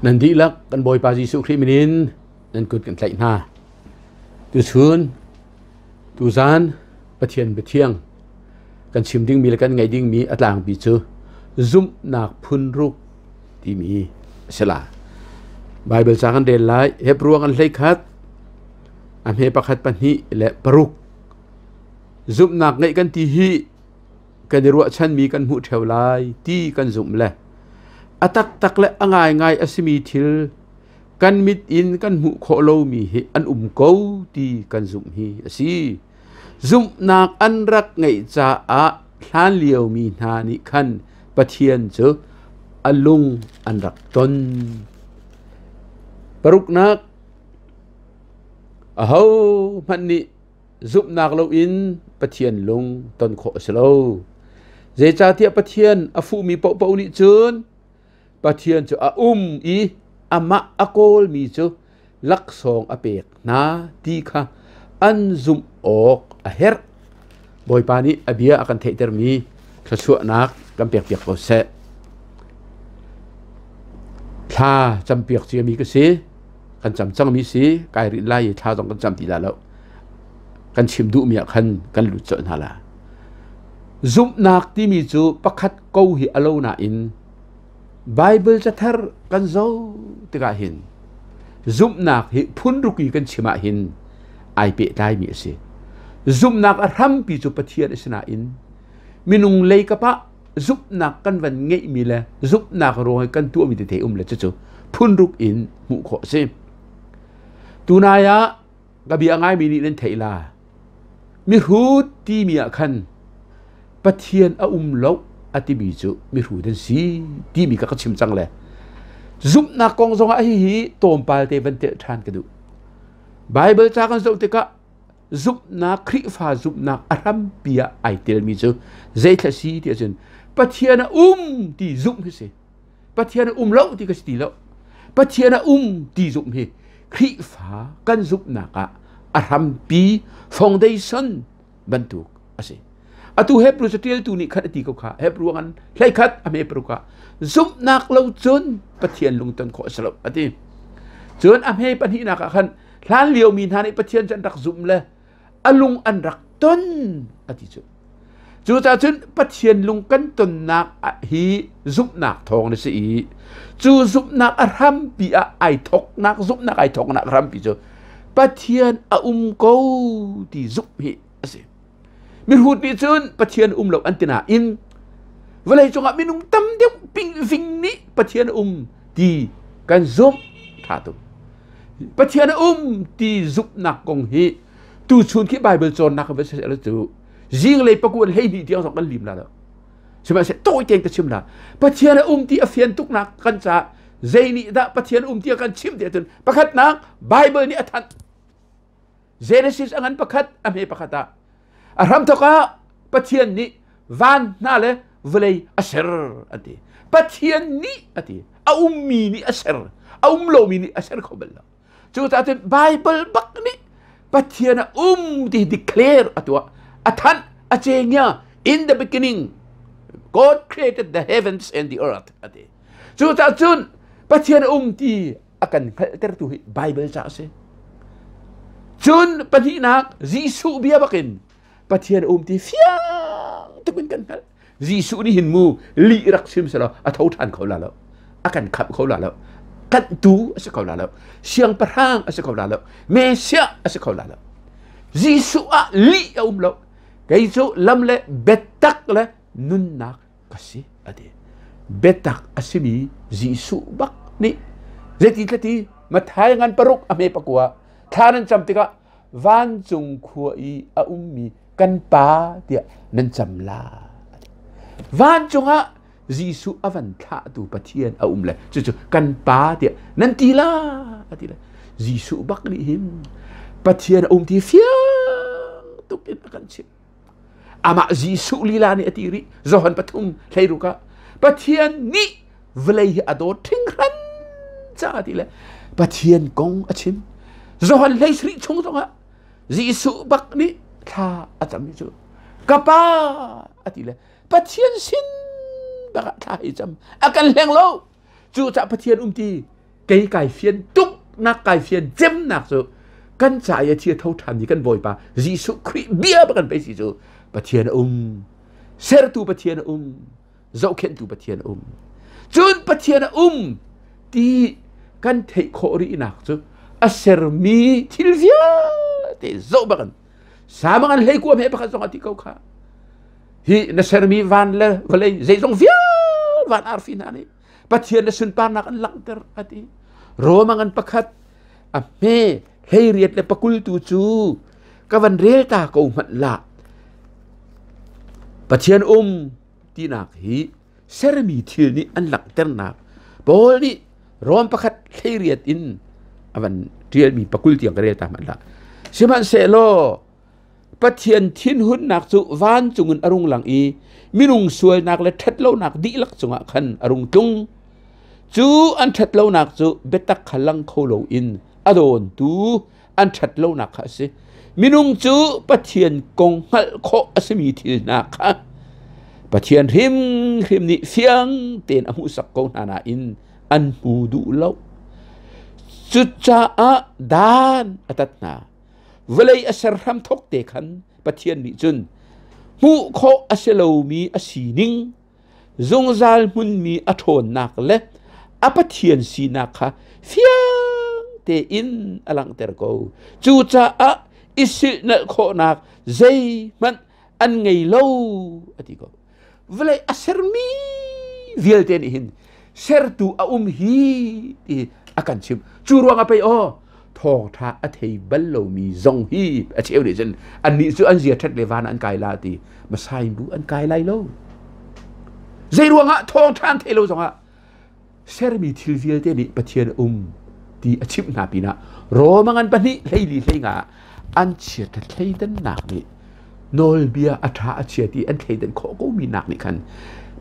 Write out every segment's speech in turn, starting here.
นั่นดีลักกันบ่อยปาจิสุคริมินินนั่นกุดกันไหลหน้าตัวชวนตัวจานปะเทียนปะเทียงกันชิมดิ้งมีและกันไงดิ้งมีอัตลางปีเจอซุ่มนักพุนรุกที่มีเสลาไบเบิลจากกันเดลไลเฮบรัวกันเลยคัดอันเฮปะคัดปันหิและปรุกซุ่มนักไงกันที่ฮีกันรัวชันมีกันหูเทวไลที่กันซุ่มแหละอัตักและง่ายง่ายอสมีทิลกันมิดอินกันหูโคโลมีเฮอันเกาที่กันซุ่มฮีสิซุ่มนักอันรักไงจ่าอาทานเลียวมีนานิคันปะเทียนเจออลุงอันรักตนปรุกนักเฮามันนี่ซุ่มนักเราอินปะเทียนลุงตนโคสโลเจจ่าเทียปะเทียนอฟูมีเปานิจนปะเทียนเจออีอามะอโกลมีเจอลักสองอเปกนาดีค่ะอันซุ่มออกเฮร์บอยปานี้อเบียอากันเทเตอร์มีขชวนักกำเปียกเปียกเขาเสะถ้าจำเปียกเสียมีก็สิกันจำจังมีสิกายริไลถ้าต้องกันจำตีแล้วกันชิมดูมีกันกันหลุดเจอหาละซุมนักที่มีจูประคัดกูหิอโลนาอินไบเบิลจะเทอร์กันโซติกาหินซุมนักหิพุนรุกีกันชิมาหินไอเปได้มีสิซุมนักรัมปีจูปะเทียนสนาอินมินุงเลยกะปะซุปนักกันวันเงยมีเลยซุปนักรวยกันตัวมีแต่เทเลยจู่พุนรุกอินมุขเซตูนายะกบีง่ายมีนี่เล่นเทลามีรูดที่มีอาคันปะเทียนเลาอติบิจูมีรูดันสีที่มีกระชิมจังเลยซุปนักกองทรงฮิโตมปาลเตวันเตทานกันดูไบเบิลจากกันสุติกะซุปนักคริฟ้าซุปนักอารัมปียไอเทลมีจูเจตสีที่อาจารย์ปะเทียนที่ซุปเฮสิปะเทียนเลาที่กสติเลาปะเทียนที่ซุปเฮคริฟ้ากันซุปนักอารัมปีฟาวเดชั่นบรรทุกอาศัยอตุเฮปรูสติลตูนิขัดตีก็ขาเฮปรูกันไล่ขัดอเมปรูกะซุปนักเลาจนปะเทียนลงต้นขอสลบอติจนอเมปัญหานักขันล้านเลียวมีทานิปะเทียนจันรักซุ่มเลยอลุงอันรักต้นอธิจุจูจ่าจุนปะเทียนลุงกันต้นนักฮีซุปนักทองนี่สิจูซุปนักรัมปีไอทอกนักซุปนักไอทอกนักรัมปีจูปะเทียนกูที่ซุปฮีสิมีหูดีจุนปะเทียนเหล่าอันตินาอินเวลาจงมินุงตั้มเดียวปิงฟิงนี้ปะเทียนที่กันซุปท่าตุปะเทียนที่ซุปนักกงฮีตูชุนที่ไบเบิลจอนนักเวสเซลจูยิงเลยประกวดให้ดีเดียวสองกันลิมแล้วใช่ไหมเสร็จโต้เก่งกับชิมละปะเทียนที่อเฟียนทุกนักกันจะเจนี่ดะปะเทียนที่กันชิมเดียวจนประคัดนักไบเบิลนี่อันเจเนซิสอันประคัดอเมประคัดอารามทกะปะเทียนนี่วันนั่นเลยเวลัยอัชร์อันที่ปะเทียนนี่อันที่มีนี่อัชร์โลมีนี่อัชร์เขาเบลล์จู่ๆแต่ไบเบิลบักนี่ปะเทียนที่ declare ตัวท่านอาเจีย in the beginning God created the heavens and the earth จู่ๆจุนปะเทียนที่อากันเตอร์ตุยไบเบิลจ้าเสจุนปะที่นักยิสุเบียบักินปะเทียนที่เฟียงตุกินกันยิสุนี่หินมูลีรักซิมสละอัฐานเขาแล้วอากันขับเขาแล้วกันดูอาศัยเขาแล้วเสียงประหังอาศัยเขาแล้วเมเซียอาศัยเขาแล้วยิสุลีแล้วไอ้จู่ลำเล่เบตักเล่นุนนักกสิอดีเบตักอาศัยมียิสุบักนี่เจติมาทายงานปรุกอเมปกัวท่านั้นจำติกะวันจงขัวมีกันป้าเดียนั้นจำลาวันจงยิสุอวันท่าตูปะเทียนเลยจู่กันป้าเดียนันทีละยิสุบักนี่หิมปะเทียนที่เฟียตุกินกันชิอามายิสุลีลานี่อติริจอหันปฐุมใช่รู้กะปะเทียนนี่เวลัยอโดทิ้งรันจ้าทีละปะเทียนกงอชิมจอหันเลยสริชงตรงยิสุบักนี่ท่าอาจารย์มิจูกะป้าอติละปะเทียนสินบักท่าอิจำอาการแรงโลจู่ๆปะเทียนที่ cây cài phiên túc nạc cài phiên chém nạc rồi căn chạy chia thâu tham gì căn vội bà Giêsu Christ bia bà căn bây giờ bà thiên ser tu bà thiên dẫu khen tu bà thiên chun bà thiên thì căn thấy khổ rị nạc rồi ser mi thil vía thì dẫu bà căn sao mà căn lấy của mẹ bà căn dòng ati câu khá hi na ser mi van le vale dây dòng vía van arfin ani bà thiên là sun pan nạc ăn lặng ter ati rồi mà căn pakhat à mẹ hay riết là pakul tu chu các vấn đề ta cầu mặn lạ bà thiên tí nạc hi ser mi thil ni ăn lặng ter nạc bol ni rom pakhat hay riết in avan riết mi pakul tiang cái ta mặn lạ siman se lo bà thiên thiên hun nạc chu van chungun arung lang i minung suai nạc le that lo nạc di lak chunga khan arung tung chu an that lo nạc chu betak khalang kholo in adon tu an that lo nak kha se minung chu pathian kong hal kho asmi thil na kha pathian him ni fiang ten amu sak ko na in an hu du lo chu cha a dan atat na velai asar ram thok te khan pathian ni chun mu kho aselo mi asining zongzal mun mi athon nak le apathian si na kha fiang te in alang ter ko chu cha a isil na kho nak zai man an ngei lo ati ko vlei aser mi viel ten hin ser tu a hi ti akan chim chu ruang apai o thong tha a thei bal lo mi zong hi a cheu ni chen an ni chu an zia that le van an kai la ti ma sai bu an kai lai lo zai ruang a thong than thei lo zong a ser mi thil viel te ni pathian ti achip na pina ro mangan pani leili lenga an chia ta thleidan nak ni nol bia atha achia ti an thleidan kho ko mi nak ni khan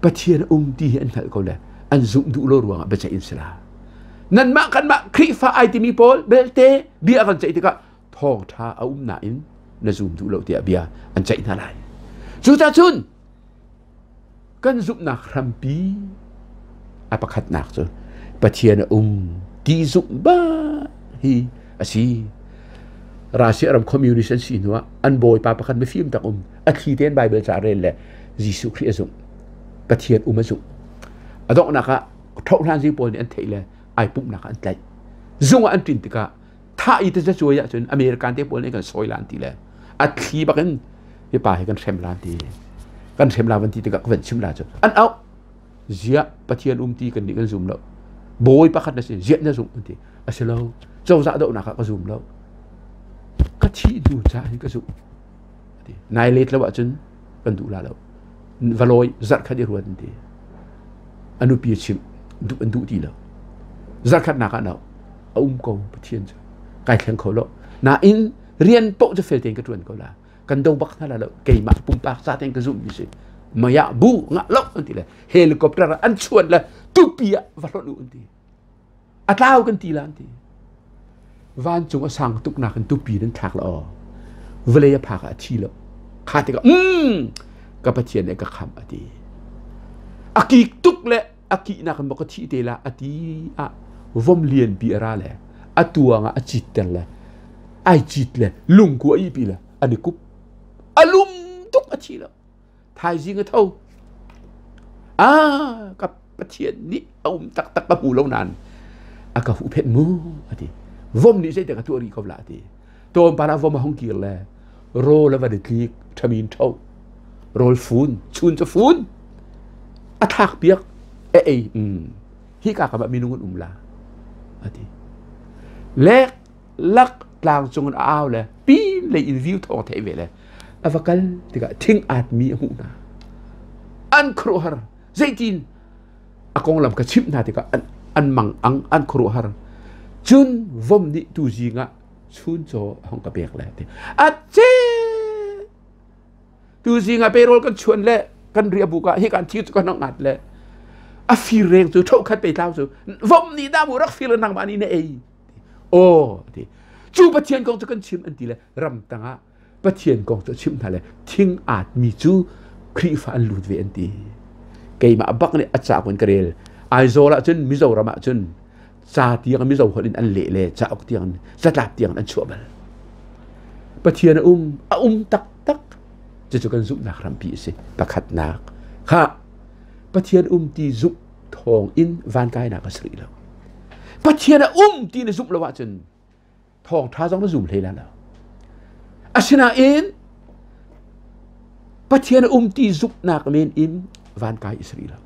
pathian ti an thal ko le an zum du lo ruang ba cha insala nan ma kan ma khri fa ai ti mi pol belte bia kan chai ti ka thong tha a na in na zum du lo ti bia an chai na lai chu ta chun kan zum nak rampi apakhat nak chu pathian ti zum ba hi asi rasia ram communist an sin wa an boy pa pakhat me film tak a thi ten bible cha rel le Giêsu Christ zum pathian zum adok naka thau than ji pol ni an theile ai pup naka an tlai zunga an tin tika tha i te cha choya chun american te pol ni kan soilan ti le a thi bakan hi pa he kan sem lan ti kan sem la van ti tika kan sim la chu an au zia pathian ti kan ni kan zum lo boy pakhat na sin zia na zum ti aselo chau za do naka ka zum lo ka thi du cha hi ka zu ti nai let lo wa chun kan du la lo valoi zat kha di ruan ti anu pi chim du an du ti lo zat khat na ka no ko pathian cha kai thang kho lo na in rian po cha fel ten ka tuan ko la kan do bak na la lo ke ma pum pa sa ten ka zum bi se maya bu nga lo an ti le helicopter an chuan la tu pia valon u an ti atlaw kan ti lan ti van chung a sang tuk na kan tu pi den thak lo vle ya phak a thi lo kha te ka ka pathian ne ka kham ati aki tuk le aki na kan bok thi te la ati a vom lien pi ra le atua nga a chit tel le ai chit le lung ku ai pi le ani kup alum tuk a thi lo thai jing a thau ka pathian ni tak ka hu lo nan aka hu phet mu ati vom ni se te ka tu ri ko la ti tom para vom hong kir le ro la va de klik thamin thau rol fun chun cha fun athak piak hi ka ka ba minungun la ati lek lak tlang chung aw le pi le in view thong the ve le avakal ti ka thing at mi hu na an khro har zaitin akong lam ka chip na ti ka an mang ang an khro har chun vom ni tu ji nga chun cho hong ka bek le ti a che tu ji nga pe rol kan chuan le kan ria bu ka hi kan thi kan nang at le a fi reng chu thau khat pe tao chu vom ni da bu rak fi le nang ma ni ne ei o ti chu pathian kong chu kan chim an ti le ram tanga pathian kong chu chim tha le thing at mi chu khri fa an lut ve an ti ke ma bak ne acha kon karel ai zo la chun mi zo rama chun ซาเตียงมิโซคนอันเละจะออกเตียงจะหลับเตียงอันชั่วบัลปะเทียนตักจะจุกันซุปนักรำปีสิประคัดนักค่ะปะเทียนตีซุปทองอินวันกายนักสรีแล้วปะเทียนตีในซุปละวะจนทองท้าจงมาซุ่มเลยแล้วอาชนะเองปะเทียนตีซุปนักเมนอินวันกายอิสรีแล้ว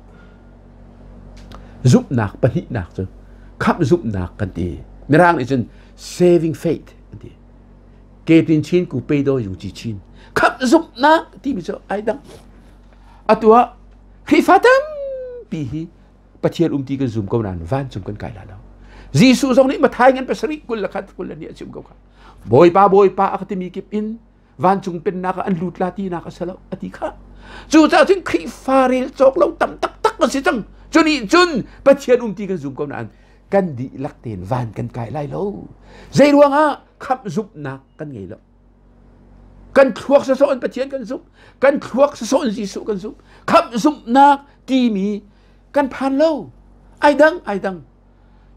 ซุปนักปะหินักจนขับซุปนักกันดีไม่ร่างนี่จน saving faith กันดีเกตินชินกูไปโดอยู่จีชินขับซุปนักที่มิโซไอ้ดังอัตัวคริฟาตัมปีฮีปะเทียนตีกันซุ่มกันนานวันซุ่มกันไกลแล้วจีซูตรงนี้มาทายเงินไปสริกุลละคัดกุลละเนี่ยซุ่มกันบอยป้าอัคติมีกิบอินวันจุงเป็นนักอันลุดลาตีนักสลาอธิค่ะจู่จะถึงคริฟาเรลจอกเราตักกันสิจังจนนี่จนปะเทียนตีกันซุ่มกันนานกันดีลักเตนวันกันไกลไล่แล้วใจรวงอ่ะขับซุปนักกันไงแล้วกันควักสะสอนปะเทียนกันซุปกันควักสะสอนจีสุกันซุปขับซุปนักตีมีกันพันแล้วไอ้ดัง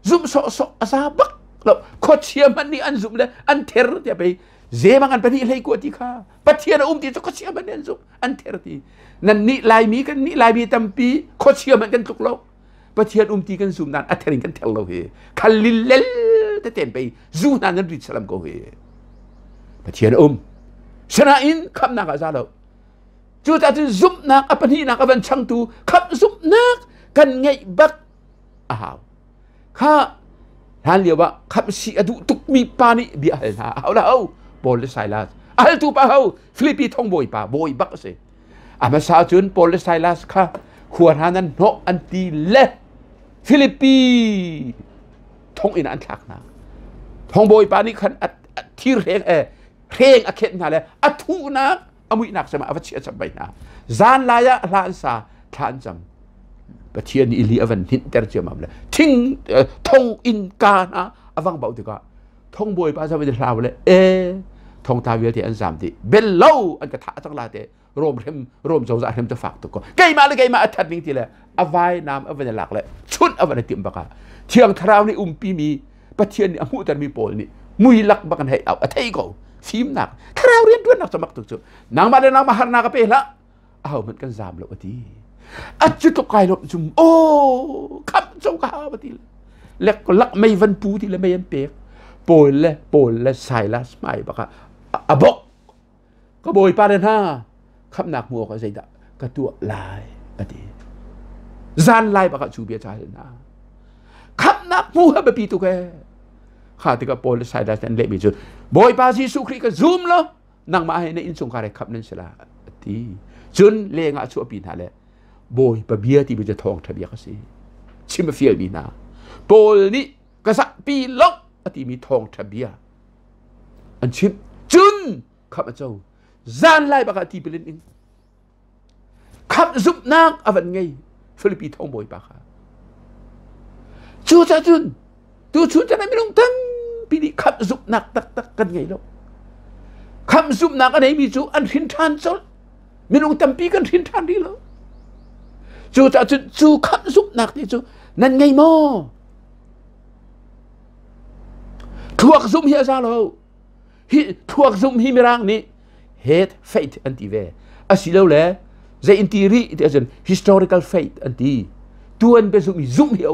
ซุปโซอาซาบักแล้วโคเชียมันนี่อันซุปเลยอันเทอร์ที่ไปเจมันกันไปนี่เลยกูที่ข้าปะเทียนที่จะโคเชียมันนี่อันซุปอันเทอร์ที่นั่นนี่ลายมีกันนี่ลายมีตั้มปีโคเชียมันกันทุกโลกปะเทียนตีกันซุปนั้นอันเทอร์กันเทลเราเฮคัลลิลเลลแต่เต็มไปซูนันนั้นริสลามก็เฮปะเทียนชนะอินขับนักอาซาเราจู่จะถึงซุปนักอปันฮีนักอวันช่างตูขับซุปนักกันไงบักอ้าวข้าท่านเรียกว่าขับสีอดุตุกมีปานิเบียร์นะเอาละเอาโปลไซลัสอัลตูปะเอาฟิลิปปีท่องบอยบักเสอามาซาจุนโปลไซลัสข้าขวดหานั้นโนอันตีเล่ฟิลิปปีท่องอินอันทักนะท่องบอยปานิขันที่เร่งเพลงอเคนนั่นแหละอัทุนักอมุยนักสมาอวเชียจับไปนะจานลายะลานซาทานจังปะเทียนอิลีอวันหินเตอร์เจียมเลยทิ้งทงอินกานะอวังเบาดีกว่าทงบวยป้าจะไปเดือดร้อนเลยทงทาวิลที่อันสามที่เบลโลอันกระทะจังลาเตรวมโจซาเรมจะฝากตัวก็ไกมาอัฐนิ่งทีเลยอวายน้ำอวันหลักเลยชุดอวันติมบักเชียงทราวนี่ปีมีปะเทียนอมุตันมีโปลนี่มุยลักบักกันให้เอาไทยก็ฟิล์มหนักถ้าเราเรียนด้วยนักสมัครตุกจุนางมาเดินนางมาหารนากระเปละเอาเหมือนกันจามแล้วทีอาจจะตกใจหรอกจุ่มโอ้ขับเจ้าข้าวทีแล้วก็ลักไม่วันปูทีละไม่ยันเปียกโปลและใส่ละสมัยปะค่ะอะบอกก็โบยปาเดนห้าขับหนักมัวก็ใส่ดะกระตัวลายอดีจานลายปะค่ะชูเบียใจนะขับหนักมัวแบบปีตุกแกข้าที่กับโปลไซดัสเล็บบิจุบอยปาซีสุครีก็ซูมแล้วนั่งมาให้ในอินสงคาร์ขับนั่นสละที่จนเลงอาชัวปีนั่นแหละบอยปะเบียที่มันจะทองทะเบียก็สิชิมเฟียบีนาโปลนี่กษัตริย์ปีล็อกที่มีทองทะเบียอันชิมจุนขับมาเจ้าจานไล่ปากที่เป็นอินขับซุปนักอวันไงฟิลิปปีทองบอยปากจูจ้าจุนตัวชุนจะไม่ลงตั้งปีนี้ขับซุปนักตักกันไงแล้วขับซุปนักอันไหนมีจูอันหินทานซะไม่ลงตั้งปีกันหินทานดีแล้วจูจะจูขับซุปนักนี่จูนั่นไงโม่ทั่วซุปเฮียซาโลทั่วซุปฮิมิรังนี่เหตุ faith อันที่เวอาศิเลวเลยจะอินทีรีที่เป็น historical faith อันที่ตัวนั้นเป็นซุปมีซุปเฮีย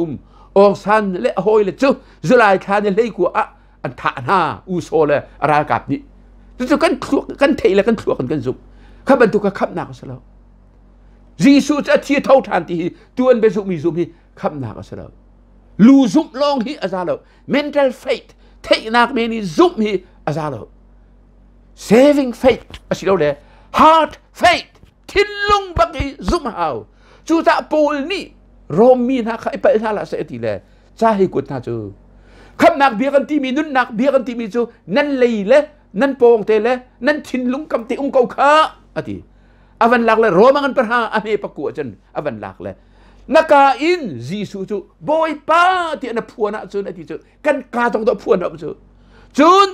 ออกสันเละหอยเลยจูจุลายทานเนี่ยเลยกว่าอันท่าหน้าอุโซเลยอะไรกับนี่จูกันคลวกกันเทเลยกันคลวกกันซุปข้าบรรทุกขับหนักซะแล้วจีซูจะเที่ยวเท่าทานที่ตัวนั้นเป็นซุปมีซุปที่ขับหนักซะแล้วลูซุปลองฮีอาซาแล้ว mental faith เทนักเมนี่ซุปฮีอาซาแล้ว saving faith อาศิลเลย heart faith ทิ้งลงบักฮีซุปเอาจูจะปูลนี่โรมีนะใครไปน่าละเสียทีเลยจะให้กุดน่าจูคำนักเบียกันที่มีนุ่นนักเบียกันที่มีจูนั่นเลยเลยนั่นโป่งเตะเลยนั่นทิ้งลุงกำติอุ้งเกาขาอดีอวันหลักเลยโรมันกันประหารอเมปะกัวจนอวันหลักเลยนักการอินจีสูจูบอยป้าที่อันพัวนะจูนั่นที่จูกันกาตรงตัวพัวนะจูน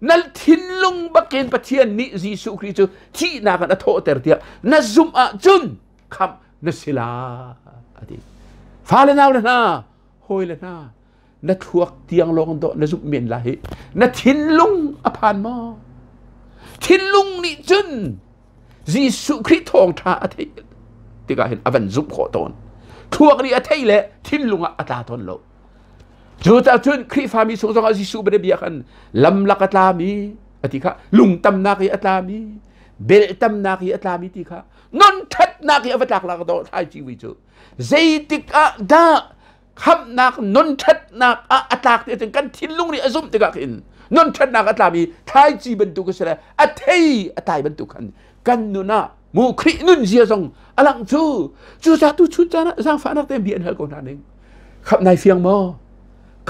นั่นทิ้งลุงบักเกนปะเทียนนี่จีสูคริจูที่นักกันโทษเตอร์เดียนั่นซุมอาจุนคำนั่นศิลาอดีฟ้าเลยนะเลยนะหอยเลยนะ นัดทวกเตียงลงโดนัดซุปเมียนละเหนัดทินลุงอภานมอทินลุงนี่จุนจีสุคริทองท่าอธิที่ก็เห็นอวันซุปขอตอนทวกนี่อธิเลยทินลุงอัตาตอนโลจูตาจุนคริฟามีสงสารจีสุเบรเบียกันลำลักตามีอธิค่ะลุงตำนาคีอัตามีเบลตำนาคีอัตามีที่ค่ะนนทัดนาคีอวตารลักโดท้ายชีวิตจูเจติกะดาคำนักนนทัดนักอัตากเนี่ยถึงกันทิ้งลุงนี่อซุมติกะกินนนทัดนักอัตามีท้ายชีบรรทุกเสร็จอัตเฮอัตายบรรทุกกันนุนะมูครินุนเสียทรงอลังจูจาตุชุดจานะสร้างฝันนักเต็มเบียนเฮลกอนนั่นเองขับนายเฟียงมอ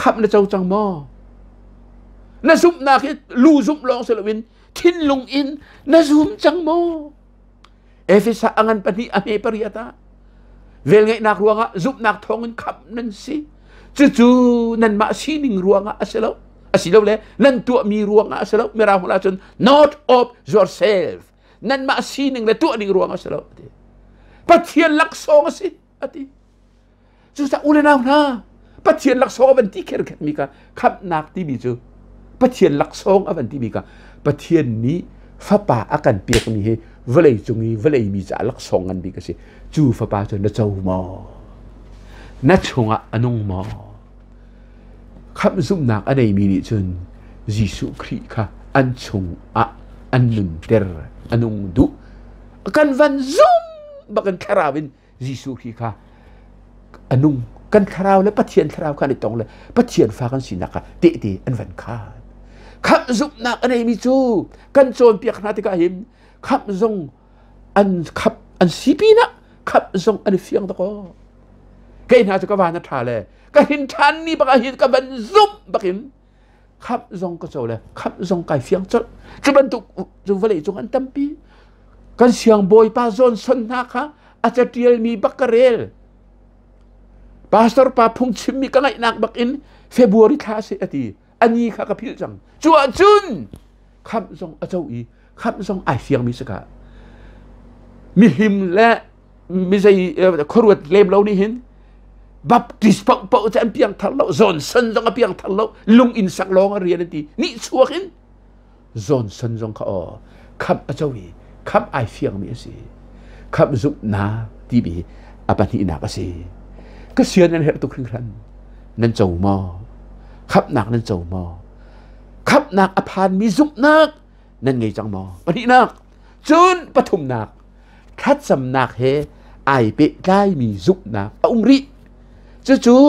ขับนายเจ้าจังมอนาซุมนาคิลูซุมลองเสลวินทิ้งลุงอินนาซุมจังมอเอฟิสอังันปนีอเมปริยตาเวลไงนักรัวงะซุปนักทองเงินขับนั่นสิจู่ๆนั่นมาซีนิงรัวงะอาศัยแล้วเลยนั่นตัวมีรัวงะอาศัยแล้วไม่ราหัวลาจน not of yourself นั่นมาซีนิงเลยตัวนิรัวงะอาศัยแล้วปัจเจียนลักษณ์สิอธิจู่ๆอุเลนาวนะปัจเจียนลักษณ์วันที่เกิดมีกันขับนักที่มีจู่ปัจเจียนลักษณ์วันที่มีกันปัจเจียนนี้ฟ้าป่าอาการเปียกมีเหตุเวลาจงนี้เวลามีจะลักษณ์กันมีกันสิจูฟ้าป่าจนนัดเจ้ามอนัดชงอันนงมอคำซุ่มนักอะไรมีนี่จนยิสุคริค่ะอันชงอันนุนเตอร์อันนงดุกันวันซุ่มบักันคาราวินยิสุคริค่ะอันนงกันคาราวและปะเทียนคาราวกันในตรงเลยปะเทียนฟ้ากันสินักเตะอันวันคาคำซุ่มนักอะไรมีจูกันโจนเปียกนาติกาหิมคำซงอันสีปีนะขับซงอันเฟียงตะโกเกณฑ์หาจะกวานัทธาเลยก็เห็นทันนี่บักเห็นกับมันซุ่มบักเห็นขับซงก็โจเลยขับซงไก่เฟียงจะบรรทุกจะเวลจงอันตั้มปีกันเสียงบอยป้าโซนสนนักฮะอาจจะเดียมีบักกะเรลปาสตอร์ป้าพุงชิมมีกันไงนักบักอินเฟบรุยท้าเสียทีอันนี้ข้ากับพี่จังจัวจุนขับซงอาเจ้าอีขับซงไอเฟียงมีสกามีหิมและไม่ใช่ขรวดเล็บเรานี่เห็นบับติสปะจะเพียงทัลโลจอนสันจงเพียงทัลโลลุงอินสักลองเรียนทีนี่ชัวร์เห็นจอนสันจงเขาขับเจ้าวีขับไอเฟียงมีสิขับซุปนาที่บีอาปันที่นักสิก็เสียนั่นเหตุตุกครึ่งครันนั่นเจ้ามอขับหนักนั่นเจ้ามอขับหนักอภานมีซุปนักนั่นไงจังมอปันที่นักจุนปฐุมนักทัดสำนักเฮไอเปได้มีซุปนักองริจู่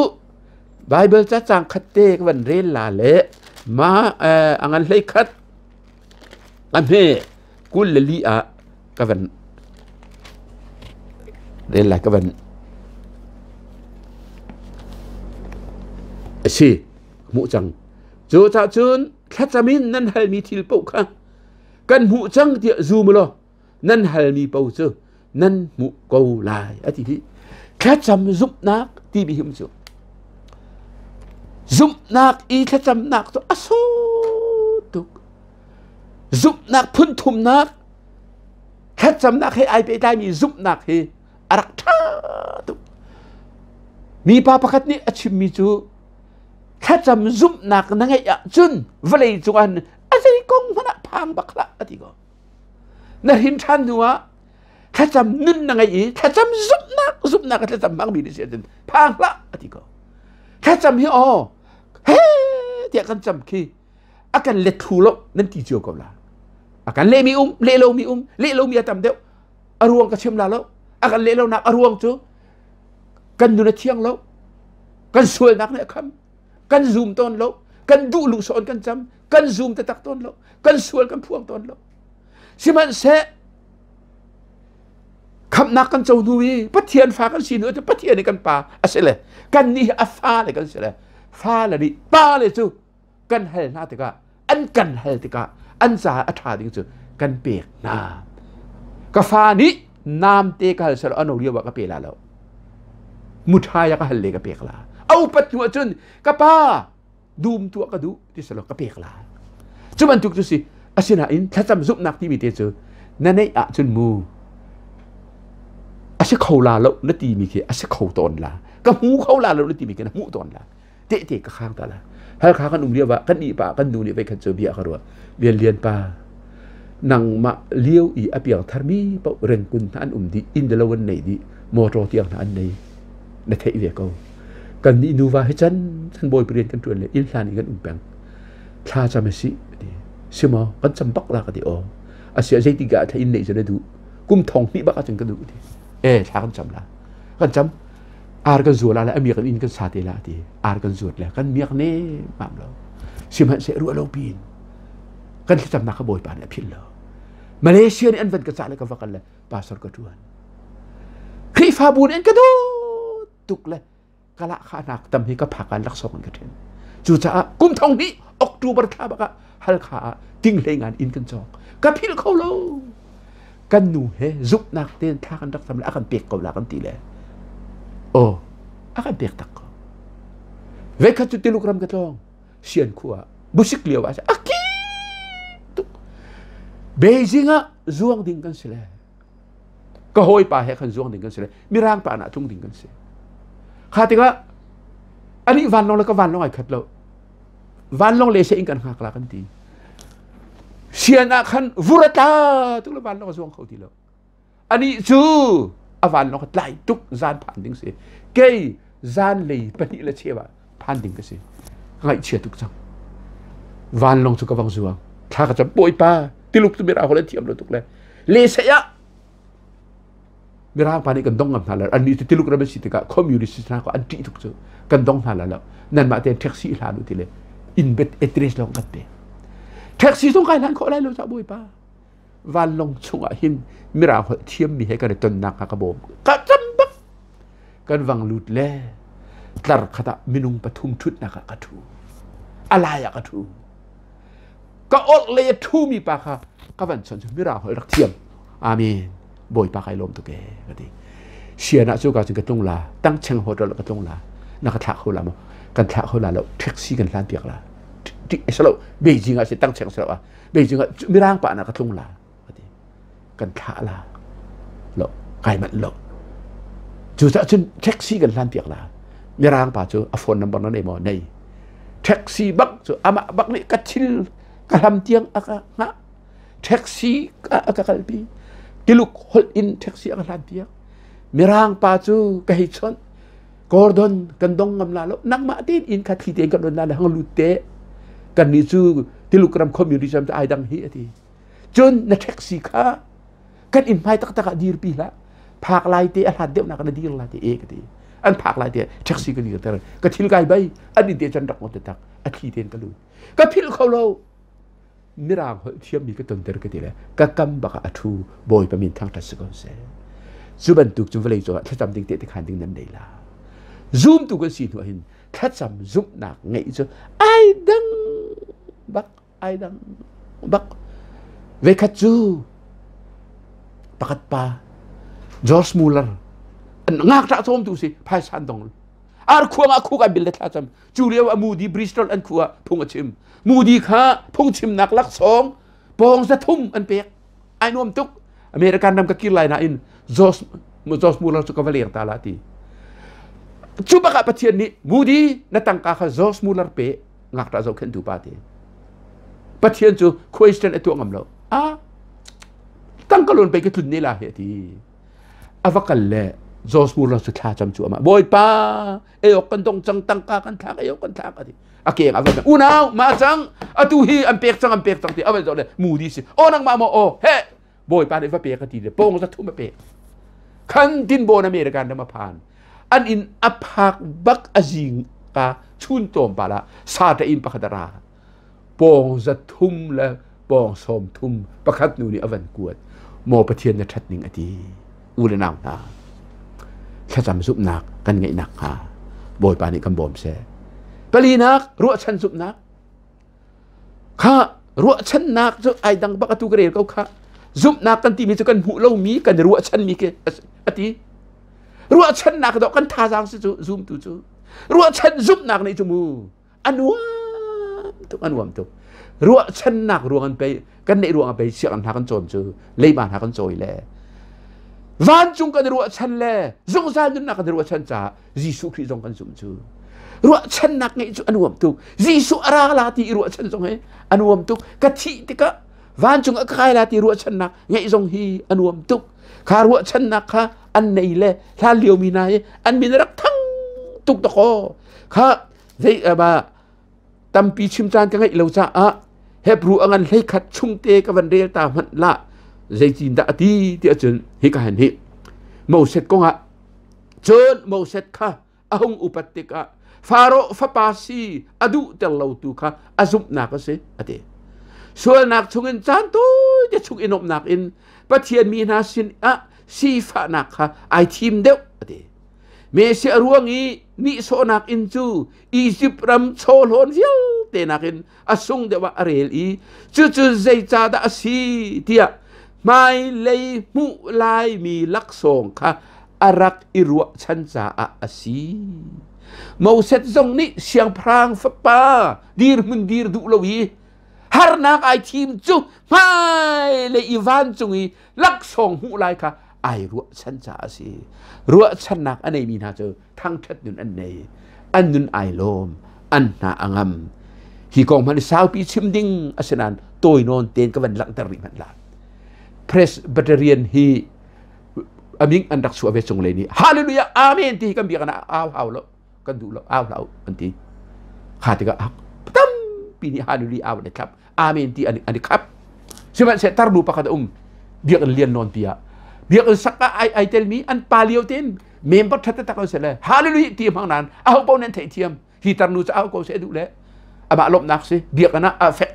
ไบเบิลจะจางคัดเตกวันเรนลาเละมาอังอันเลยคัดอันเฮกุลลีอะกับวันเรนลากับวันสิมุจังจู่ถ้าจุนคัดจามินนั่นให้มีทิลปุกะกันมุจังเดียซูมโลนั่นให้มีเป้าเจอนั่นมุกาวลายอธิพิแค่จำซุปนักที่มีหิมจุซุปนักอีแค่จำนักตัวอสุตุกซุปนักพุ่นทุมนักแค่จำนักให้ไอไปได้มีซุปนักให้อารักท่าตุกมีปาปะคัดนี่อชิมิจูแค่จำซุปนักนั่งไงอะจุนเวลาจุกันอะไรกงมันพังบักละอธิก็นั่นหินทันหัวแค่จำนึ่นยังไงอีแค่จำซุปนักแค่จำมังมีดิเสียจนพังละอธิก็แค่จำที่เฮ้เดี๋ยวกันจำคีอาการเล็ดทูลนั่นที่เจียวกับละอาการเล่มีเล่เรามีเล่เรามีอะไรทำเดียวอารวงกับเชื่อมลาแล้วอาการเล่เราหนักอารวงจูกันดูในเที่ยงแล้วกันสวยนักเนี่ยคำกันซูมต้นแล้วกันดูลูกศรกันจำกันซูมแต่ตักต้นแล้วกันสวยกันพวงต้นแล้วสิมันเสะคำนักกันเจ้าดูวีพัดเทียนฟ้ากันสีเนื้อจะพัดเทียนในกันป่าอะไรเลยกันนี่ฟ้าเลยกันเสียเลยฟ้าเลยดิป่าเลยจูกันเฮลนาติกาอันกันเฮลติกาอันจ่าอัฐาดิจูกันเปียกน้ำกาฟ้านี้น้ำเตกาเฮลเสร็จอันเอาเรียกว่ากาเปียแล้วมุทายกาเฮลเลยกาเปียกละเอาปัจจุบันกาป้าดูมตัวกระดูที่สลบกาเปียกละจุบันทุกจุสิอาศินาอินถ้าจำซุปนักที่มีเตจูนั่นไอ้อาจุนมูอาศัยเขาลาแล้วนั่นตีมีแค่อาศัยเขาตอนละก็หูเขาลาแล้วนั่นตีมีแค่หูตอนละ เตะก็ข้างตาละฮัลขากันเรียกว่ากันอีป่ากันดูนี่ไปกันเจอเบียเขารัวเบียเลียนป่านังมาเลี้ยวอีอเปียงทาร์มีปะเร่งกุนท่านดีอินเดลวันไหนดีมอโรเตียงท่านไหนในเทเวียเขากันนี่นูว่าให้ฉันบอยเปลี่ยนกันจวนเลยอินลานี่กันแปงชาจำไม่สิใช่ไหมกันจำบักลากันดีอ๋ออาเซียใจติกาถ้าอินไหนจะได้ดูกุมทองนี่บักจังกันดูดิชากันจำละกันจำอาร์กันจวดละอเมริกันอินกันซาเตละดิอาร์กันจวดแล้วกันเมียกเน่มามเราใช่ไหมเสรู้เราปีนกันจำนักขบอยป่านเนี่ยพิลเรามาเลเซียนี่อันเป็นกษัตริย์เลยก็ฟังกันเลยปาสร์กระดวนครีฟาบูนเอ็นกระดูตุกเลยกะละขานักตำให้ก็ผักกันรักษากันกันเองจู่จ้ากุมทองนี้ออกตูบร์ท่าบักะฮัลขาติ้งเลยงานอินกันจอกกับพิลเขาเรากันหนูเฮซุปนักเต้นท่ากันรักษาแล้วกันเปียกกับละกันตีเลยโอ้akan tek tak veka tu telegram katong sian khua busik liaw asa aki tu beijing a zuang ding kan sele ka hoi pa he kan zuang ding kan sele mirang pa na tung ding kan se khatinga ani van long la ka van long ai khat lo van long le se ing kan khak la kan ti sian a khan vurata tu la van long zuang khau ti lo ani chu a van long lai tuk zan phan ding se ke zan lei pani la chewa phan ding ka se ngai chia tuk chang van long chu ka wang zuang tha ka cham poi pa tiluk tu mira hola thiam lo tuk le se ya mira pa ni kan dong ngam thala ani tu tiluk ra ba si ka communist na ko anti tuk chu kan dong thala la nan ma te taxi la lu ti le in bet address long ka te taxi song kai lan ko lai lo cha boi pa van long chung a hin mira ho thiam mi he ka ton nak ka bom ka cham bakกันวังลุดเล่ตรขตะมินุงปทุมชุดนักกระทูอะไรกระทูก็อดเลยทูมีปากค่ะก็วันสนมิราหอยรักเทียมอามีนบอยปากไอลมตุเกก็ดีเชียนะสู้กับจึงกระตงลาตั้งเชิงโหดแล้วกระตงลานักทักเขาละมั้งกันทักเขาละแล้วแท็กซี่กันล้านเปียกละที่สรุปเบจิงอะสิตั้งเชิงสรุปอะเบจิงอะมิร่างปะนักกระตงลาก็ดีกันทักละแล้วไก่มันแล้วจู่จะจนแท็กซี่กันล้านเปียกละมีร่างป่าจู่อโฟนนัมเบอร์นั้นเองมอในแท็กซี่บักจู่อามาบักนี่กัดชิลกระลำเตียงอะกะฮะแท็กซี่อะกะกัลปีกิลุกฮอลอินแท็กซี่อะกะล้านเปียกมีร่างป่าจู่กะฮิชอนกอร์ดอนกันดงงำลาแล้วนักมาตีนอินคัดที่เตียงกันโดนลาแล้วฮังลูเตกันนี่จู่กิลุกรำคอมมิวนิสต์จะไอดังเฮียทีจนในแท็กซี่ค่ะกันอินไปตักตะดีร์ปีละภาคลายเตะอะไรเดียวนักดีลายเตะเอกทีอันภาคลายเตะแท็กซี่ก็ดีกันแต่ก็ทิลไกใบอันนี้เดียจันดักหมดตักอันที่เตียนกันลุยก็พิลเขาเรามิรางเทียมมีก็ต้นเตอร์ก็ดีเลยก็กำบักอัทูบอยประมินทางทัศกรเสซูบันตุกจุ่มเฟลย์จ้ะถ้าจำดิ่งเตะที่ขันดิ่งนั้นได้ละซูมตุกก็สีหัวหินถ้าจำซูมหนักไงจ้ะไอ้ดังบักไอ้ดังบักเวคัตจูปากปาจอร์จมูลเลอร์งักจากโจมตุสิพายสันดงอาร์คัวงาคู่กันบิลเลตท่าจำจูเลียวมูดีบริสตอลอันคัวพงชิมมูดีข้าพงชิมนักลักสองปองจะทุ่มอันเปียกไอ้นวมตุกอเมริกันนำกับกิลไลน์นะอินจอร์จมูลเลอร์สุกวาเลียงตาลาตีจูบักปะเทียนนี้มูดีนัตังกาข้าจอร์จมูลเลอร์เป๊ะงักจากโจมขึ้นดูปาตีปะเทียนจูคุยสเตนไอตัวงำเราตั้งกลุ่นไปก็ทุนนี่ละเหตุอวกันเลยจอสมูลเราสุดท้ายจำชัวมาบอยป้าเอวกันตรงจังตั้งกากันทักเอวกันทักอะไรโอเคอวกันนาวมาจังตูฮีอันเปียกจังที่เอาไปจอเลยมูดีสิโอ้นังมาโมโอเฮ้บอยป้าได้ว่าเปียกกันทีเดียวโป้งจะทุ่มมาเปียกขันดินโบนอเมริกันได้มาผ่านอันอินอภักบักอจิงกาชุนโจมปาละซาตอินปะคัดราโป้งจะทุ่มและโป้งสมทุ่มประคัดนูนี่อวันกวดโมประเทียนในทัดนิ่งอดีอุลนาวนาถ้าจำสุบนักกันไงนักฮะบอยปานิคำบอมเสปลีนักรัวชันสุบนักข้ารัวชันนักจะไอดังบักตูกระเรียเขาข้าสุบนักกันที่มีจะกันหูเล่ามีกันรัวชันมีเกอติรัวชันนักดอกกันท่าจางสิจูซุมตูจูรัวชันสุบนักในจมูอันวมตุกรัวชันนักรัวกันไปกันในรัวกันไปเสียกันหากันโจมจูเลยบานหากันโจยแลวันจุงกันรัวชันแลจงซานจุนนักกันรัวชันจ่ายิสุคริสต์กันจุมจู รัวฉันนักไงจุอันวมตุกจีสุอาราลาตีรัวฉันทรงเฮอันวมตุกกะทิติกะวันจงใครลาตีรัวฉันนักไงทรงฮีอันวมตุกคารัวฉันนักค่ะอันไหนเล่ลาเลียวมีนายอันมีรักทั้งตุกตะโคค่ะใจมาตั้มปีชิมจานกันไงเราจะเฮบรูอันให้ขัดชุ่มเตกับวันเรียตามมันละใจจีนดาตีที่อาจารย์ฮิกันฮิโมเสสก็ฮะจนโมเสสค่ะอาหงอุปติกะฟาโรฟาปาซีอดูเตลลูตุค่ะอาซุปนักก็เสอเดส่วนนักชุกินจานตัวจะชุกินอบนักอินปะเทียนมีนาสินซีฟานักค่ะไอทีมเดียวอเดเมเสียรวงอีนิโซนักอินจูอียิปต์รำโซโลนเยลเตนักอินอาซุงเดวะอาเรลอีจู่ๆใจจ่าดาซีเทียไม่เลยมุลายมีลักษงค่ะอารักอิรัวชันจ่าอาซีโมเสสจงนี้เสียงพรางฟ้าป่าดีร์มันดีร์ดุลวีฮาร์นักไอทีมจู่ไม่เลยอีวานจงอีลักษงมุลายค่ะไอรัวชันจ่าอาซีรัวชันนักอันไหนมีน่าเจอทั้งชัดนุนอันไหนอันนุนไอโลมอันน่าอังมฮีกองมันสาวปีชิมดิ้งอาเซนันตัวนอนเต้นกับวันหลังตริมันลาเพรสบัตเรียนฮีอามิงอันดักสัวเวชงเลยนี่ฮาเลลูยาอาเมนที่กันเบียกันเอาแล้วกันดูแล้วเอาอันที่ขาดที่ก็ตั้มปีนี้ฮาเลลูยาวันนี้ครับอาเมนที่อันนี้ครับใช่ไหมเสร็จตารูปะกันเบียกันเรียนนอนเปียเบียกันสักไอเทลมีอันปาเลียวเต้นเมมเบอร์ทัดตะกันเสร็จเลยฮาเลลูยาที่พังนั้นเอาเป้านั้นเทียมฮีตารูจะเอาก็เสร็จดูแลอามาลบนักสิเบียกันนะ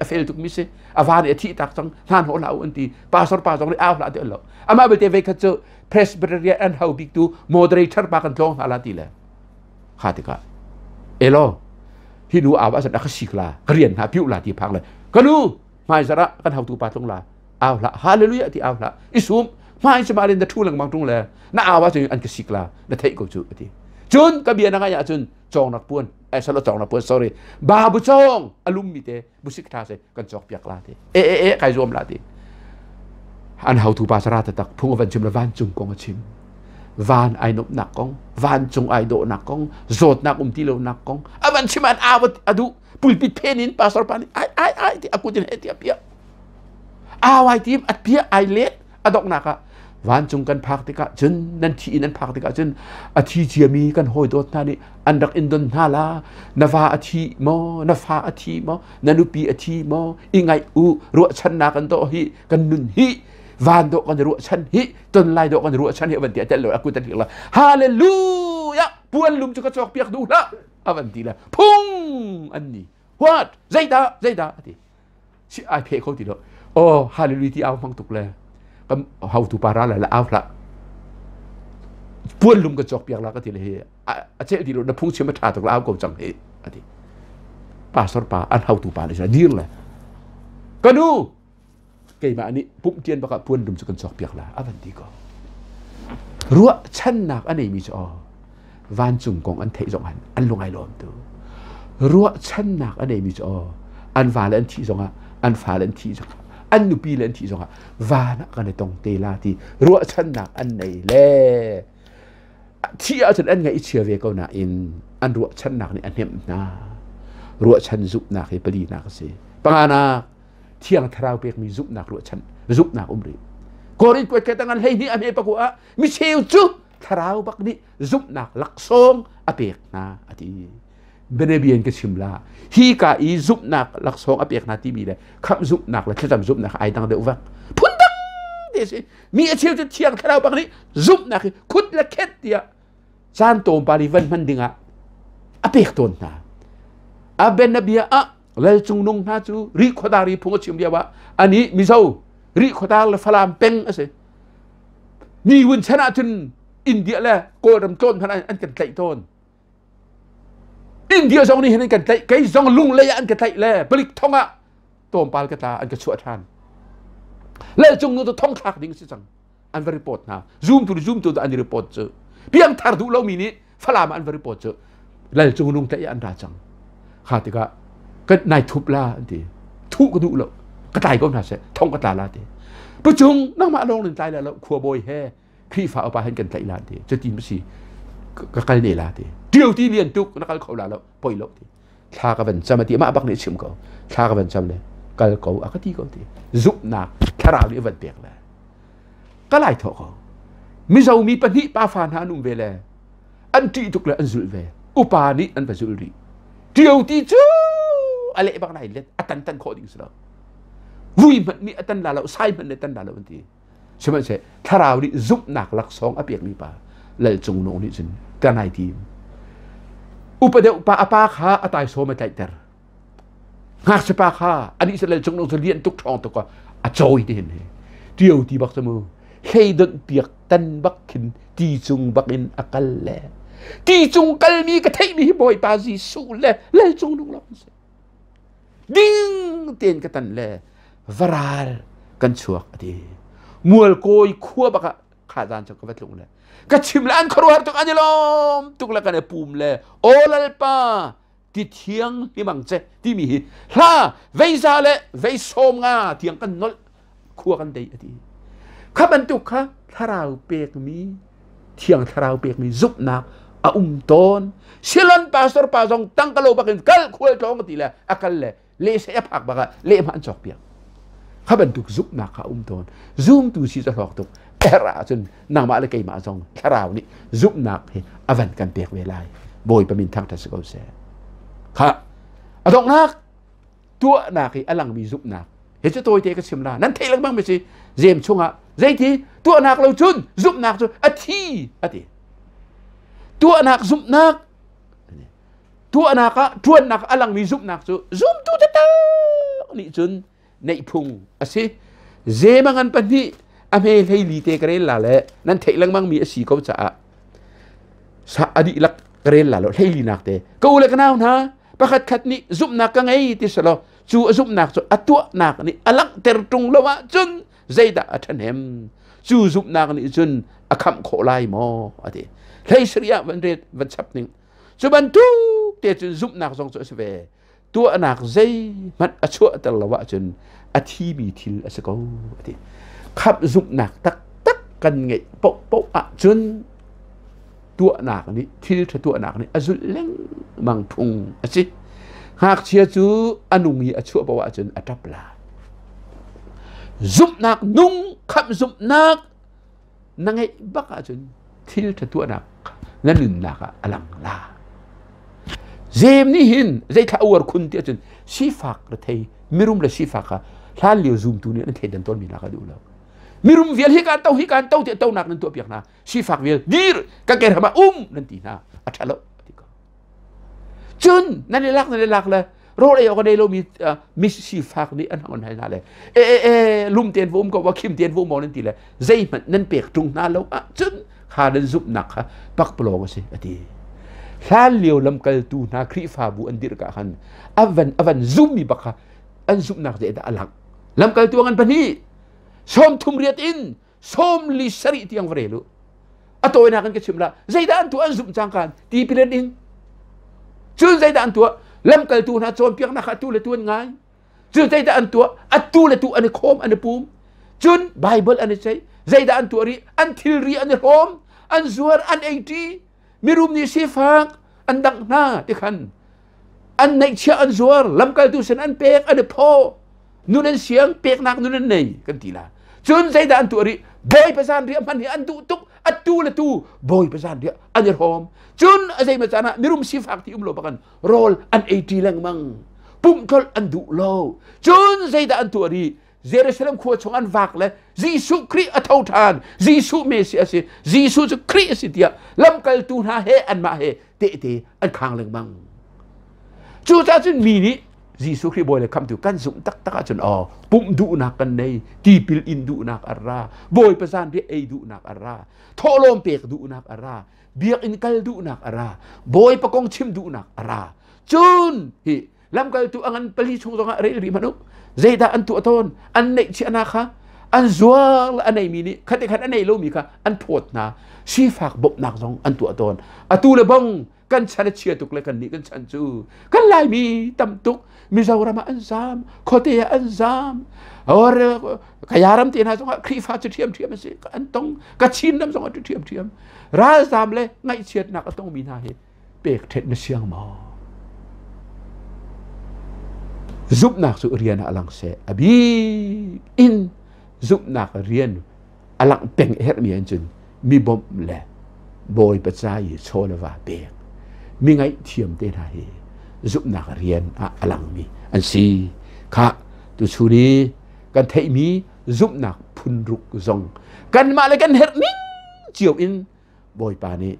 เฟลทุกมิสอาวานที่ตักจังท่านหัวเราอันที่ปาสอร์ปาสองเลยเอาละเดี๋ยวเราอามาเบเตเวกัจเจเพรสเบเรียนเขาบิ๊กตูโมเดเรเตอร์ปากันจงฮาลาตีเลยขาดที่ก็เอโลที่นูอาว่าสันนักศิกลาเรียนหาพิวลาที่พังเลยก็นูไม่สระกันเขาตูปาตรงลาเอาละฮาเลลูยาที่เอาละอิสุมไม่จะมาเรียนแต่ทูหลังบางตรงเลยน่าอาว่าจะอันกศิกลาและเทกูจูที่จุนกับเบียนักยาจุนจงนักปวนสารจองนักปวน sorry บาบุจงอารมณ์มิเตบุสิกท่าเสกันจอกเปียกลาที่ใครรวมลาที่อันเขาถูกภาษาตักพุ่งวันชิมละวันจุงกองชิมวันไอนบนักกองวันจงไอโดนักกองโจดนักที่เรานักกองวันชิมันอดูปุยปิดเพนินภาษาปานิไอที่อากูจะเห็นที่เปียไอทีมอัดเปียไอเล็ดดอกนักวันจงกันพักติกะจนนั่นที่นั่นพักติกะจนอาทิเจียมีกันหอยโดดท่านี่อันดักอินโดนฮาลานฟ้าอาทิมอนฟ้าอาทิมอนันุปีอาทิมออีไงรัวชันนากันโตฮีกันนุนฮีวันโดกันรัวชันฮีต้นไลโดกันรัวชันฮีวันเดียแต่เราaku tadi lah haleluya puan lum juga cok piak dulu lah awan tila pung ani what zaida ati si ai pe ko ti do oh haleluya ti au mang tuk leก็เฮาตูปาราละเอาละปวนลุมกระจกเปียกละก็ทีเลยเจ้าที่เราพุ่งเชื่อมาถาตกแล้วก็จังเฮอดีป้าสรป้าอันเฮาตูปาเลยจะดีเลยก็ดูเกี่ยมาอันนี้ปุ๊บเจียนประกาศปวนลุมจะกระจกเปียกละอันดีก็รัวชันนักอันนี้มีจ่อวันจุงกองอันเทจงอันลงไอลมตัวรัวชันนักอันนี้มีจ่ออันฟาเลนทีจงอันฟาเลนทีจงอันนุปีเลนที่จงอ่ะวานักกันในตรงเตลาที่รัวชันนักอันไหนเล่ที่เอาจนอันไงเชื่อเวก็น่าอินอันรัวชันนักนี่อันเห็มนารัวชันซุปนักให้ปรีนักสิปังอานาเที่ยงทราวเปียกมีซุปนักรัวชันซุปนักอุมรีกอรินกวดแค่ตั้งอันให้นี่อันเห็มปะกูอ่ะมิเชลจุทราวบักนี่ซุปนักลักซงอเปียกนาอดีเบเนเบียนก็ชิมลาฮีกาอีซุปนักลักซองอเปียกนาที่มีเลยคำซุปนักและแค่จำซุปนักไอดังเดือดวักพุ่นดังเดสิมีอาชีพจะเที่ยงแค่เราบางนี้ซุปนักคุดและเค็ดเดียจานโตบาลีวันมันดิ่งอ่ะอเปียกต้นนาอาเบนเบียอ่ะแล้วจงนงนาจูริขดารีพงศ์ชิมเดียวว่าอันนี้มิโซริขดาลฟลามเป็งอะสิมีวันชนะจนอินเดียแหละโกดมต้นพนันอันกันไก่ต้นอินเดียสองนี้เห็นกันไกสองลุงเลยอันกันไกเลยผลิตทองอ่ะตัวปาลกตาอันกันชั่วทานแล้วจงนู้นตัวทองทักดิ้งสิจังอันวอร์รีพอร์ตนะซูมตัวอันรีพอร์ตเจอเพียงทาร์ดูเรามีนี้ฟลามาอันวอร์รีพอร์ตเจอแล้วจงลุงแต่อันราจังข้าติกะก็นายทุบลาอันที่ทุก็ดูแล้วกระต่ายก็น่าเสียทองกระต่ายลาทีประจุงนั่งมาลงหนึ่งใจแล้วขัวโบยแห่ขี้ฝาเอาไปให้กันไกลลาทีจะจีนไม่สิก็ไกลเนี่ยลาที điều ti liên tục nó cái khẩu là lâu bồi lâu thì tha cái vấn chăm thì mà bác này chìm cầu tha cái vấn chăm này cái cầu à cái tí cầu thì giúp nạc thà nào đi vấn việc là cái lại thọ mi giàu mi bận hị ba phàn hà nung về là anh trị tục là anh dữ về upa ní anh phải dữ đi điều ti chứ anh lẽ bác này lên anh tan khó định sao vui mà mi anh là lâu sai mà anh là lâu vấn thì chứ mà sẽ thà nào đi giúp nạc lắc sóng áp việc mi ba lại trồng nông đi chân cái này thì upa de upa apa kha atai so ma taiter ngak sepa kha ani se le chung no liên tục thong to ko a choi de ne điều ti bak samu hei don piak tan bak khin ti chung bak in akal le ti chung kal mi ka thei mi boy pa ji su le chung nong lam se ding ten ka tan le varal kan chuak ati mual koi khua baka kha dan chak ka vat lung le cái chim lan khruar tuk ani lom tuk la kan pum le olalpa ti thiang hi mang che ti mi la vei za le vei som nga thiang kan nol khua kan dei ati kha ban tuk kha tharau pek mi thiang tharau pek mi zup na a ton silon pastor pa jong tang kalo bakin kal khul tong ti la akal le se phak ba le man chok piak kha ban tuk zup na kha ton zoom tu si za hok tuk era chun nang ma le kai ma jong tharau ni zup nak he avan kan pek ve lai boy pamin thang ta se se kha adong nak tua nak hi alang mi zup nak he chu toi te ka sim la nan thei lang bang me si jem chunga zai thi tua nak lo chun zup nak chu a thi ati tua nak zup nak tua nak ka tuan nak alang mi zup nak chu zum tu ta ni chun nei phung asi zemangan pan ni ame hei li te kare la le nan thei lang mang mi a si ko cha sa adi lak kare la lo hei li nak te ko le kana na pakhat khat ni zup nak ka ngai ti salo chu zup nak chu atua nak ni alak ter tung lawa chun zaida athanem chu zup nak ni chun akham kho lai mo ati hei sriya van ret van chap ning chu ban tu te chun zup nak jong chu se ve tua nak zai mat achua tel lawa chun athi bi thil asako ati khắp dụng nạc tắc cần nghệ bộ chân tua nạc này thi cho tua nạc này azul leng mang phung asi hak chia chú anung hi achua bawa chân atap la dụng nạc nung khắp dụng nạc nang nghệ bak a chân thi cho tua nạc nan lun nạc alang la zem ni hin zai tha awar khun ti chân sifak la thei mirum la sifaka hla liu zoom tu ni an thei dan ton mi naka du la mirum viel hi kan tau te tau nak nan tu piak na si fak viel dir ka ker hama nan ti na athalo tiko chun nan lak la ro le ko dei lo mi si fak ni an hon hai na le lum ten vom ko wa kim ten vom mo nan ti le zai man nan pek tung na lo chun kha dan zup nak ha pak plo ko si ati hal liu lam kal tu na khri fa bu an dir ka han avan zum mi bakha an zup nak de da alak lam kal tu ngan pani som thum riat in som li sari tiang vrelu atoi na kan ke chimla zaida an tu an zum chang kan ti pilen in chun zaida an tu lam kal tu na chom piak na kha tu le tu ngai chun zaida an tu atu le tu an khom an pum chun bible an sei zaida an tu ri an thil ri an hom an zuar an 80 mirum ni sifak an dang na ti khan an nei chia an zuar lam kal tu sen an pek an pho nunen siang pek nak nunen nei kan tila chun zaida an tu ri boy pasan ri man hi an tu tuk atu le tu boy pasan ri an hom chun azai ma chana mirum sifak ti umlo bakan rol an 80 lang mang pum tol an du lo chun zaida an tu ri Jerusalem khu chong an vak le Jisu Kri athau than Jisu Mesias Jisu chu Kri sitia lam kal tu na he an ma he te an khang lang mang chu cha chun mi ni Jisu Kri boy le kam tu kan zum tak chun pum du nak kan nei ti pil in du nak arra boy pasan ri ei du nak arra tholom pek du nak arra biak in kal du nak arra boy pakong chim du nak arra chun hi lam kal tu angan pali chung zonga re ri manu zaida an tu aton an nei chi anakha an zual an nei mi ni khate khat an nei lo mi kha an phot na si fak bop nak zong an tu aton atu le bang kan chan chia tuk le kan ni kan chan chu kan lai mi tam tuk Mizorama an zam khote an zam or kayaram te na zong khri fa chu thiam se an tong ka chin nam zong chu thiam ra zam le ngai chiat nak atong mi na he เปกเท็ดนเสียงหมอซุบนักสุเรียนอลังเสอบีอินซุบนักเรียนอลังเป็งเฮรมีอันจุนมีบอมแหละบอยปัจจัยโชลวาเปกมีไงเทียมเตนาเฮซุบนักเรียนอลังมีอันซีค่ะตัวชูนี้กันเทมีซุบนักพุนรุกซงกันมาเลยกันเฮรนิ่งเจียวอินบอยปานี้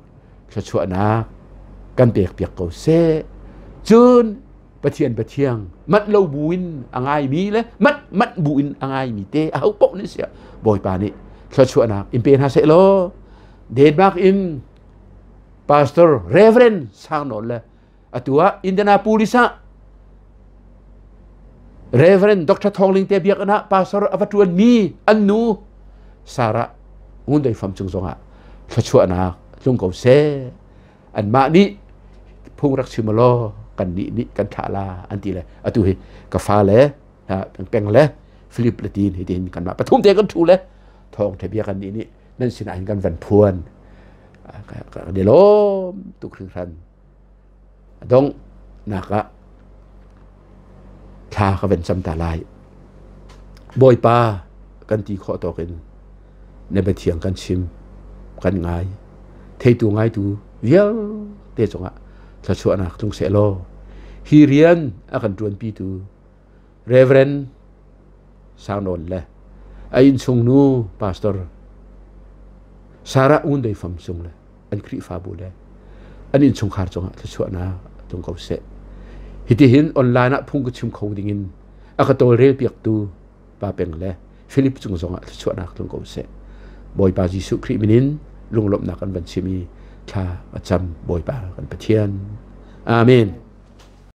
ชัวนักกันเปียกเปียกเกาเซจูนปะเทียงมัดเราบุญอ่างไงมีเลยมัดบุญอ่างไงมีเตะเอาปกนี่เสียบอยปานี้ชัวนักอินเป็นฮาเซโลเดนมาร์กอินพาสเตอร์เรเวรนสร้างนนเลยตัวอินเดียนาปูลิสเรเวรนดรทองลิงเตเบียกนะพาสเตอร์อวัตวนมีอันนูสาระหุ่นได้ฟังจุงจงอ่ะชัวนักจงเกาเซอันมานี้พุ่งรักชิมโลกันนี่กันทาลาอันที่เลยอตุเฮกาฟาเลยแปงเลยฟิลิปละตีนเห็นกันมาปฐุมเตกันถูเลยทองเทเบียกันนี่นั่นสินะกันวันพวนเดี๋ยวล้มตุกครึ่งทันดงนักะชาเขาเป็นจำตาลายบอยป้ากันตีข้อต่อกันในไปเถียงกันชิมกันง่ายเทตัวง่ายตัวเดียวเตจงอ่ะถ้าชัวนักจงเสโลฮีเรียนอากันจวนปีตัวเรเวรนสาวนนเลยไอ้อินทรงนูพาสเตอร์สาระอุ่นได้ฟังทรงเลยอันคริฟาบูเลยอันอินทรงขาดจงอ่ะถ้าชัวนักจงเขาเสฮิติหินออนไลน์นะพุ่งก็ชิมเขาดิ่งินอากันโตเรียเปียกตัวป้าเป็นเลยฟิลิปจงจงอ่ะถ้าชัวนักจงเขาเสบอยปาจิสุคริมินินลุงลบนักกันบัญชีมีชาประจำบอยปากันประเทียนอาเมน